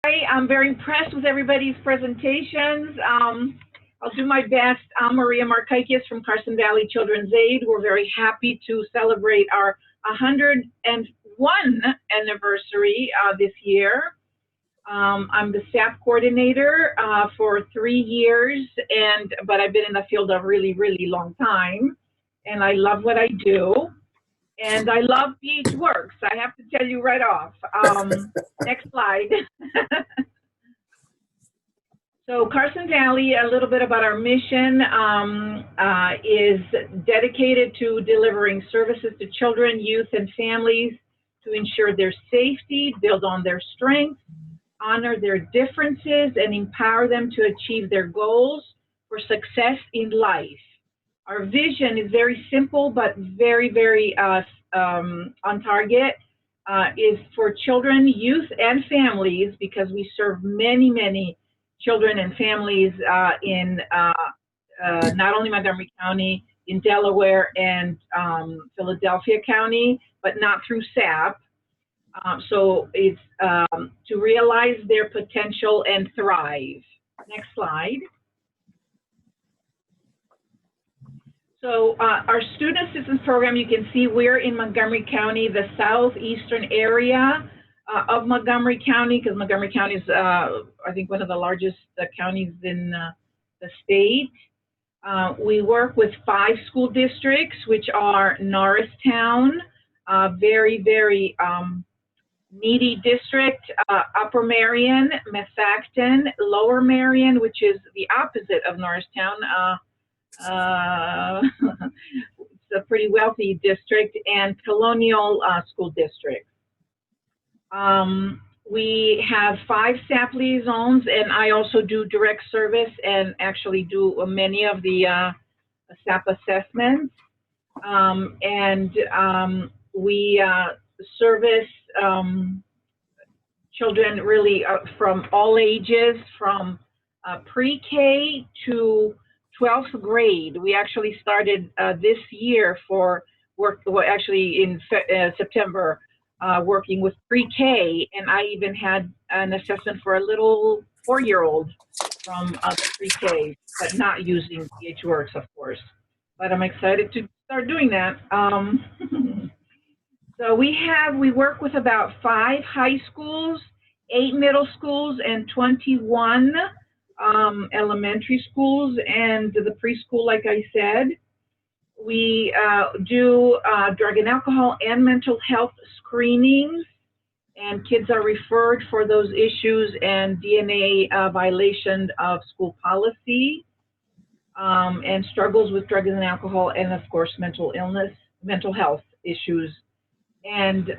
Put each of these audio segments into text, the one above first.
I'm very impressed with everybody's presentations. I'll do my best. I'm Maria Markakis from Carson Valley Children's Aid. We're very happy to celebrate our 101 anniversary this year. I'm the staff coordinator for 3 years, but I've been in the field a really, really long time, and I love what I do. And I love BH Works. I have to tell you right off. Next slide. So Carson Valley, a little bit about our mission, is dedicated to delivering services to children, youth, and families to ensure their safety, build on their strengths, honor their differences, and empower them to achieve their goals for success in life. Our vision is very simple, but very, very on target, is for children, youth, and families, because we serve many, many children and families in not only Montgomery County, in Delaware and Philadelphia County, but not through SAP. So it's to realize their potential and thrive. Next slide. So our student assistance program, you can see we're in Montgomery County, the southeastern area of Montgomery County, because Montgomery County is, I think, one of the largest counties in the state. We work with 5 school districts, which are Norristown, very, very needy district, Upper Marion, Methacton, Lower Marion, which is the opposite of Norristown. It's a pretty wealthy district, and Colonial School District. We have 5 SAP liaisons, and I also do direct service and actually do many of the SAP assessments. We service children really from all ages, from pre-K to 12th grade. We actually started this year for work, well, actually in September, working with pre-K, and I even had an assessment for a little 4-year-old from the pre-K, but not using BH Works, of course. But I'm excited to start doing that. So we work with about 5 high schools, 8 middle schools, and 21 elementary schools, and the preschool, like I said. We do drug and alcohol and mental health screenings, and kids are referred for those issues and DNA violation of school policy, and struggles with drugs and alcohol, and of course mental illness, mental health issues. And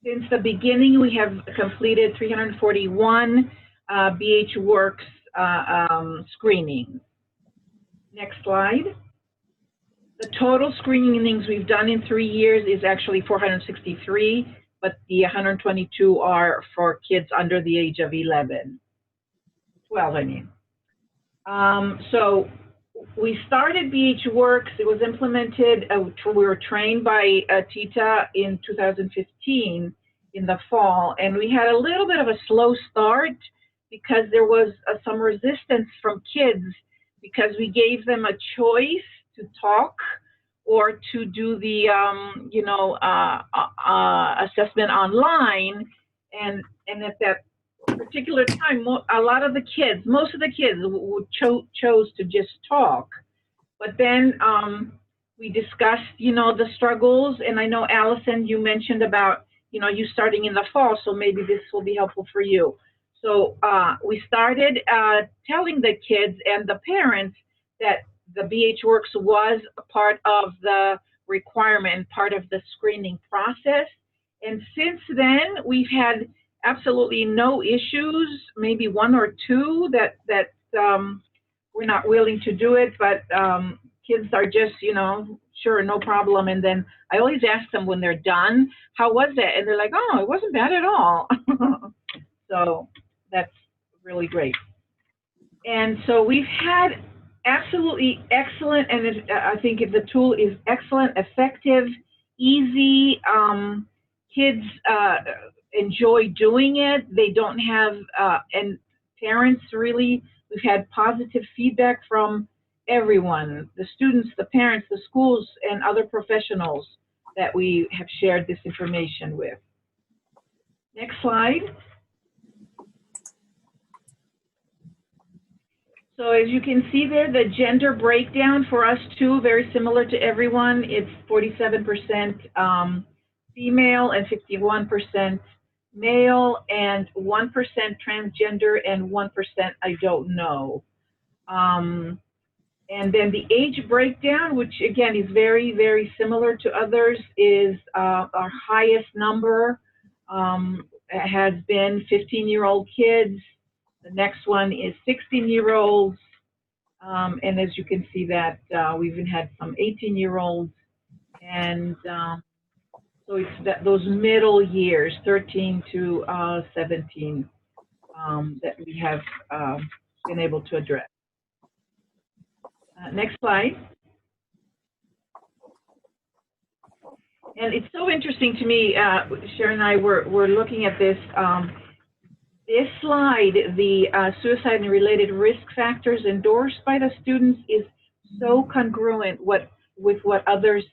since the beginning, we have completed 341 BH Works screenings. Next slide. The total screenings we've done in 3 years is actually 463, but the 122 are for kids under the age of 12, I mean. So we started BH Works. It was implemented, we were trained by Tita in 2015 in the fall, and we had a little bit of a slow start because there was some resistance from kids, because we gave them a choice to talk or to do the assessment online, and at that particular time, a lot of the kids, most of the kids chose to just talk. But then we discussed, the struggles, and I know, Allison, you mentioned about, you starting in the fall, so maybe this will be helpful for you. So we started telling the kids and the parents that the BH Works was a part of the requirement, part of the screening process. And since then, we've had absolutely no issues, maybe 1 or 2 that we're not willing to do it, but kids are just, sure, no problem. And then I always ask them when they're done, how was it? And they're like, oh, it wasn't bad at all. So that's really great. And so we've had absolutely excellent, and I think the tool is excellent, effective, easy. Kids enjoy doing it. They don't have, and parents really, we've had positive feedback from everyone, the students, the parents, the schools, and other professionals that we have shared this information with. Next slide. So as you can see there, the gender breakdown for us too, very similar to everyone. It's 47% female and 51% male, and 1% transgender and 1% I don't know. And then the age breakdown, which again is very, very similar to others, is our highest number has been 15-year-old kids. The next one is 16-year-olds. And as you can see that we've even had some 18-year-olds. And so it's those middle years, 13 to 17, that we have been able to address. Next slide. And it's so interesting to me, Sharon and I were looking at this. This slide, the suicide and related risk factors endorsed by the students, is so congruent with what others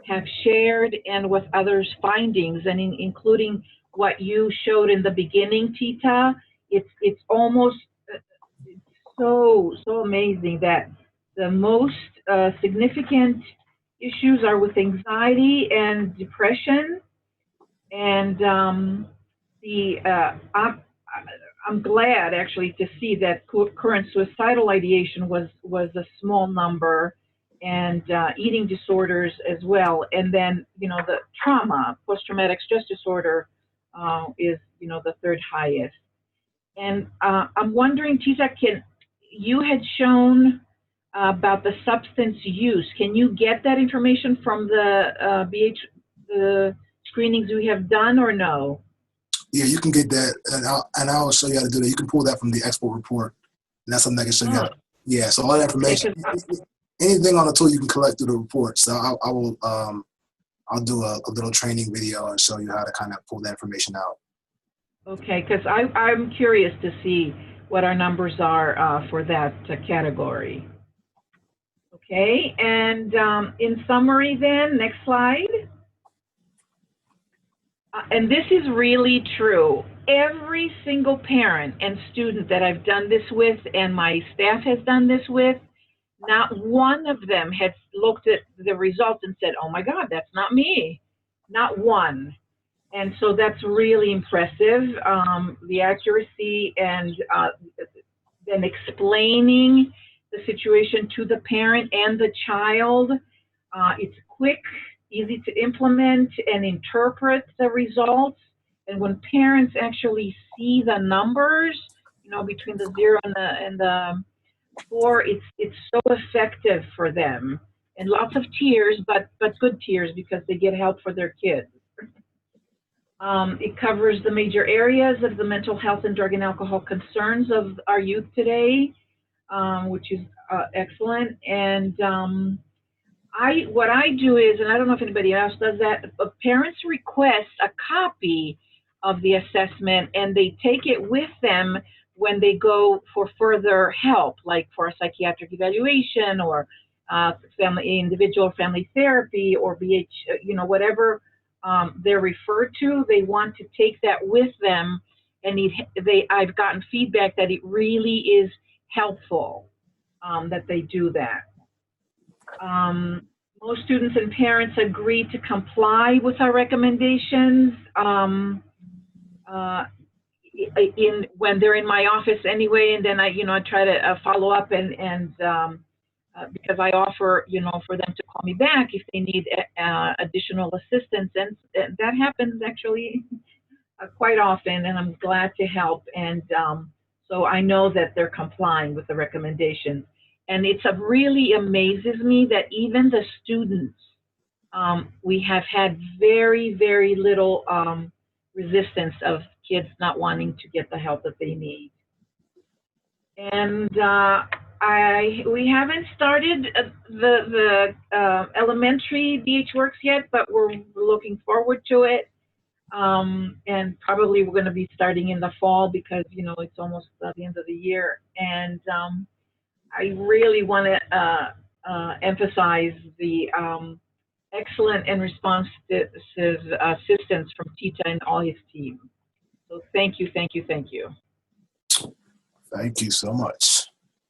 have shared and with others' findings, and including what you showed in the beginning, Tita. It's almost so amazing that the most significant issues are with anxiety and depression, and I'm glad actually to see that current suicidal ideation was a small number, and eating disorders as well. And then, you know, the trauma, post-traumatic stress disorder is, you know, the third highest. And I'm wondering, Tita, you had shown about the substance use. Can you get that information from the the screenings we have done, or no? Yeah, you can get that, and I'll show you how to do that. You can pull that from the export report, and that's something I can show you how to. Yeah, so all that information, anything on the tool you can collect through the report. So I'll do a little training video and show you how to kind of pull that information out. Okay, because I'm curious to see what our numbers are for that category. Okay, and in summary then, next slide. And this is really true. Every single parent and student that I've done this with, and my staff has done this with, not one of them has looked at the results and said, oh my God, that's not me. Not one. And so that's really impressive, the accuracy, and then explaining the situation to the parent and the child. It's quick, easy to implement and interpret the results. And when parents actually see the numbers, you know, between the 0 and the 4, it's so effective for them. And lots of tears, but good tears, because they get help for their kids. It covers the major areas of the mental health and drug and alcohol concerns of our youth today, which is excellent. And what I do is, and I don't know if anybody else does that, but parents request a copy of the assessment, and they take it with them when they go for further help, like for a psychiatric evaluation, or individual family therapy, or BH, you know, whatever they're referred to. They want to take that with them, and I've gotten feedback that it really is helpful that they do that. Most students and parents agree to comply with our recommendations when they're in my office anyway, and then I try to follow up and because I offer, for them to call me back if they need additional assistance, and that happens actually quite often, and I'm glad to help. And so I know that they're complying with the recommendations. And it really amazes me that even the students, we have had very, very little resistance of kids not wanting to get the help that they need. And we haven't started the elementary DH Works yet, but we're looking forward to it. And probably we're going to be starting in the fall because, you know, it's almost the end of the year. And I really want to emphasize the excellent and responsive assistance from Tita and all his team. So thank you, thank you, thank you. Thank you so much.